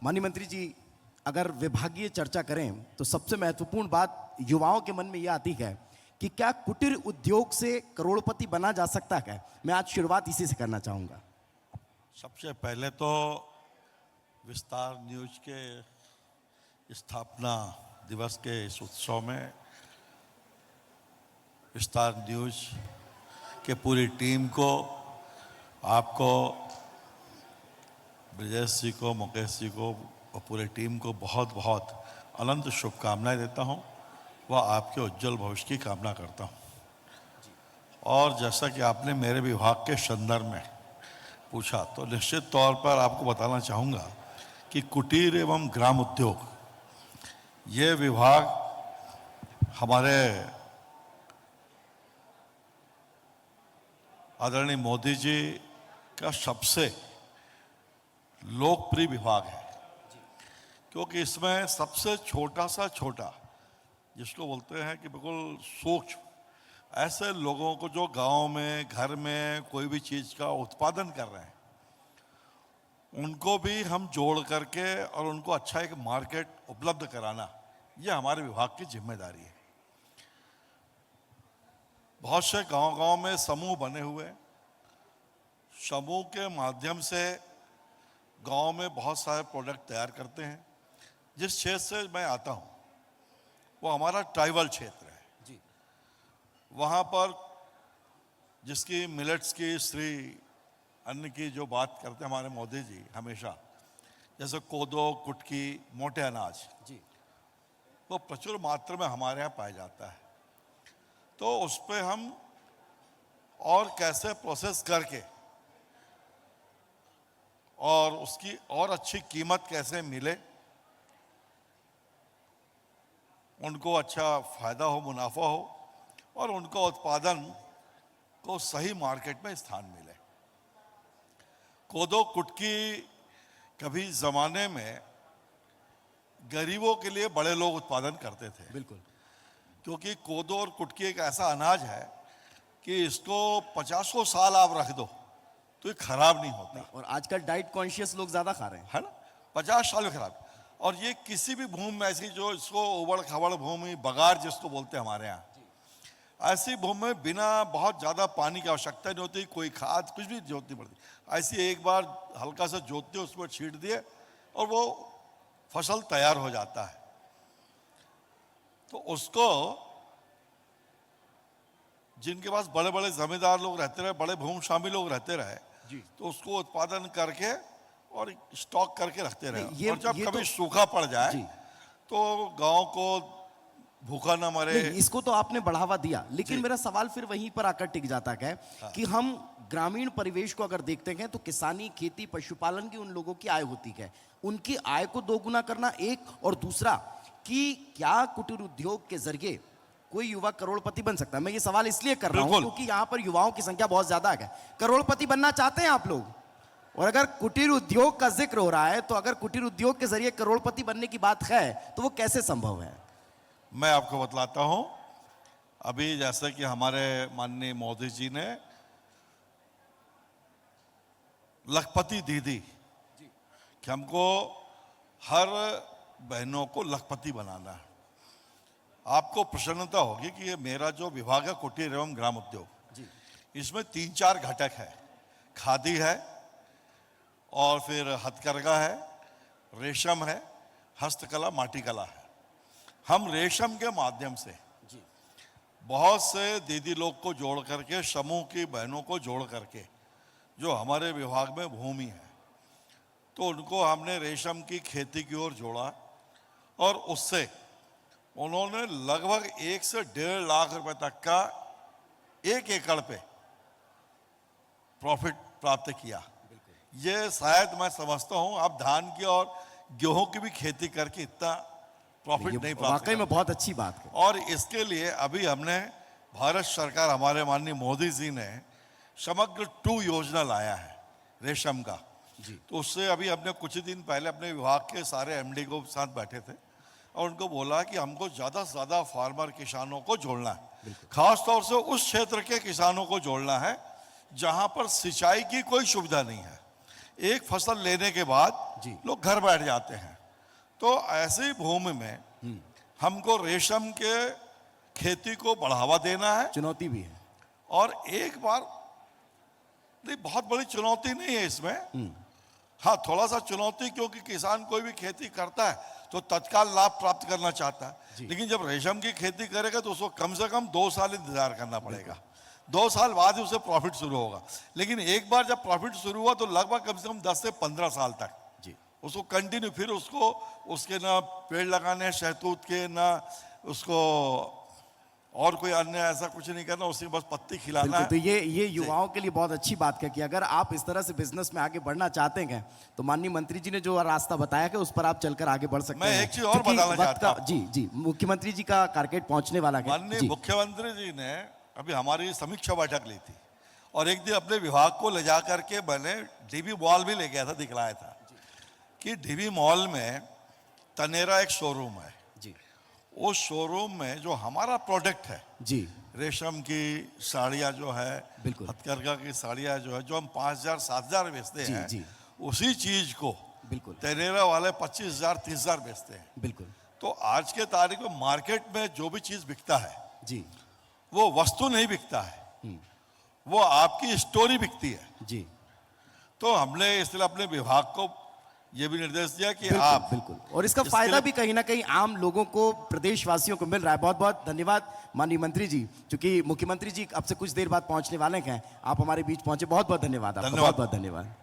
माननीय मंत्री जी, अगर विभागीय चर्चा करें तो सबसे महत्वपूर्ण बात युवाओं के मन में यह आती है कि क्या कुटीर उद्योग से करोड़पति बना जा सकता है। मैं आज शुरुआत इसी से करना चाहूंगा। सबसे पहले तो विस्तार न्यूज के स्थापना दिवस के इस उत्सव में विस्तार न्यूज के पूरी टीम को, आपको, ब्रजेश जी को, मुकेश जी को और पूरे टीम को बहुत बहुत अनंत शुभकामनाएं देता हूं व आपके उज्जवल भविष्य की कामना करता हूं। और जैसा कि आपने मेरे विभाग के संदर्भ में पूछा, तो निश्चित तौर पर आपको बताना चाहूँगा कि कुटीर एवं ग्राम उद्योग ये विभाग हमारे आदरणीय मोदी जी का सबसे लोकप्रिय विभाग है, क्योंकि इसमें सबसे छोटा सा छोटा, जिसको बोलते हैं कि बिल्कुल सूक्ष्म, ऐसे लोगों को जो गांव में घर में कोई भी चीज़ का उत्पादन कर रहे हैं, उनको भी हम जोड़ करके और उनको अच्छा एक मार्केट उपलब्ध कराना, ये हमारे विभाग की जिम्मेदारी है। बहुत से गांव-गांव में समूह बने हुए, समूह के माध्यम से गांव में बहुत सारे प्रोडक्ट तैयार करते हैं। जिस क्षेत्र से मैं आता हूं वो हमारा ट्राइबल क्षेत्र है जी। वहाँ पर जिसकी मिलेट्स की, श्री अन्न की जो बात करते हैं हमारे मोदी जी हमेशा, जैसे कोदो, कुटकी, मोटे अनाज जी, वो प्रचुर मात्रा में हमारे यहाँ पाया जाता है। तो उस पर हम और कैसे प्रोसेस करके और उसकी और अच्छी कीमत कैसे मिले, उनको अच्छा फायदा हो, मुनाफा हो और उनका उत्पादन को सही मार्केट में स्थान मिले। कोदो कुटकी कभी जमाने में गरीबों के लिए बड़े लोग उत्पादन करते थे, बिल्कुल, क्योंकि कोदो और कुटकी एक ऐसा अनाज है कि इसको 50 साल आप रख दो तो ये खराब नहीं होता। और आजकल डाइट कॉन्शियस लोग ज्यादा खा रहे हैं, है ना, 50 साल में खराब। और ये किसी भी भूमि में ऐसी, जो इसको उबड़ खाबड़ भूमि, बगार जिसको बोलते हैं हमारे यहाँ, ऐसी भूमि में बिना बहुत ज़्यादा पानी की आवश्यकता नहीं होती, कोई खाद कुछ भी जरूरत नहीं पड़ती, ऐसी एक बार हल्का सा जोतते उस पर छींट दिए और वो फसल तैयार हो जाता है। तो उसको जिनके पास बड़े बड़े जमींदार लोग रहते रहे, बड़े भूमिस्वामी लोग रहते रहे जी, तो उसको उत्पादन करके और स्टॉक करके रखते रहे। ये- और जब ये कभी तो- सूखा पड़ जाए जी। तो गांव को भूखा न मरे। नहीं, इसको तो आपने बढ़ावा दिया, लेकिन जी। मेरा सवाल फिर वहीं पर आकर टिक जाता है कि हम ग्रामीण परिवेश को अगर देखते हैं तो किसानी, खेती, पशुपालन की उन लोगों की आय होती है, उनकी आय को दोगुना करना एक, और दूसरा कि क्या कुटीर उद्योग के जरिए कोई युवा करोड़पति बन सकता है। मैं ये सवाल इसलिए कर रहा हूं बिल्कुल। क्योंकि यहाँ पर युवाओं की संख्या बहुत ज्यादा है। करोड़पति बनना चाहते हैं आप लोग, और अगर कुटीर उद्योग का जिक्र हो रहा है तो अगर कुटीर उद्योग के जरिए करोड़पति बनने की बात है तो वो कैसे संभव है? मैं आपको बतलाता हूं। अभी जैसे कि हमारे माननीय मोदी जी ने लखपति दीदी कि हमको हर बहनों को लखपति बनाना है। आपको प्रसन्नता होगी कि ये मेरा जो विभाग है कुटीर एवं ग्राम उद्योग, इसमें 3-4 घटक है। खादी है, और फिर हथकरघा है, रेशम है, हस्तकला, माटी कला है। हम रेशम के माध्यम से बहुत से दीदी लोग को जोड़ करके, समूह की बहनों को जोड़ करके, जो हमारे विभाग में भूमि है, तो उनको हमने रेशम की खेती की ओर जोड़ा और उससे उन्होंने लगभग 1 से 1.5 लाख रुपए तक का 1 एकड़ पे प्रॉफिट प्राप्त किया। ये शायद मैं समझता हूं आप धान की और गेहूं की भी खेती करके इतना प्रॉफिट नहीं प्राप्त वाकई में बहुत अच्छी बात है। और इसके लिए अभी हमने, भारत सरकार, हमारे माननीय मोदी जी ने समग्र 2 योजना लाया है रेशम का जी। तो उससे अभी हमने कुछ दिन पहले अपने विभाग के सारे एमडी को साथ बैठे थे और उनको बोला कि हमको ज़्यादा से ज़्यादा फार्मर किसानों को जोड़ना है, खास तौर से उस क्षेत्र के किसानों को जोड़ना है जहां पर सिंचाई की कोई सुविधा नहीं है। एक फसल लेने के बाद जी। लोग घर बैठ जाते हैं। तो ऐसी भूमि में हमको रेशम के खेती को बढ़ावा देना है। चुनौती भी है। और एक बार नहीं, बहुत बड़ी चुनौती नहीं है इसमें। हाँ, थोड़ा सा चुनौती, क्योंकि किसान कोई भी खेती करता है तो तत्काल लाभ प्राप्त करना चाहता है, लेकिन जब रेशम की खेती करेगा तो उसको कम से कम 2 साल इंतजार करना पड़ेगा। 2 साल बाद ही उसे प्रॉफिट शुरू होगा। लेकिन एक बार जब प्रॉफिट शुरू हुआ तो लगभग कम से कम 10 से 15 साल तक जी। उसको कंटिन्यू, फिर उसको उसके ना पेड़ लगाने शहतूत के, ना उसको और कोई अन्य ऐसा कुछ नहीं करना, उसे बस पत्ती खिलाना बिल्कुल, है। तो ये युवाओं के लिए बहुत अच्छी बात है कि अगर आप इस तरह से बिजनेस में आगे बढ़ना चाहते हैं तो माननीय मंत्री जी ने जो रास्ता बताया कि उस पर आप चलकर आगे बढ़ सकते हैं। मैं एक चीज और क्योंकि बताना वक्त चाहता का- जी जी, मुख्यमंत्री जी का कारकेट पहुंचने वाला है। माननीय जी, मुख्यमंत्री जी ने अभी हमारी समीक्षा बैठक ली थी और एक दिन अपने विभाग को ले जा करके मैंने डीबी मॉल भी ले गया था, दिखलाया था कि डीबी मॉल में तनेरा एक शोरूम है। जी उस शोरूम में जो हमारा प्रोडक्ट है, जी, रेशम की साड़ियाँ जो है, बिल्कुल। हथकरघा की साड़ियाँ जो है, जो हम 5,000 7,000 बेचते जी, हैं, जी। उसी चीज को बिल्कुल तनेरा वाले 25,000 30,000 बेचते हैं। बिल्कुल। तो आज के तारीख में मार्केट में जो भी चीज बिकता है जी वो वस्तु नहीं बिकता है, वो आपकी स्टोरी बिकती है। जी, तो हमने इसलिए अपने विभाग को ये भी निर्देश दिया कि बिल्कुल आप बिल्कुल, और इसका इसके फायदा लिए- भी कहीं ना कहीं आम लोगों को, प्रदेशवासियों को मिल रहा है। बहुत बहुत धन्यवाद माननीय मंत्री जी, क्योंकि मुख्यमंत्री जी अब से कुछ देर बाद पहुंचने वाले हैं, आप हमारे बीच पहुंचे। बहुत बहुत धन्यवाद आपका, धन्यवाद। बहुत बहुत धन्यवाद।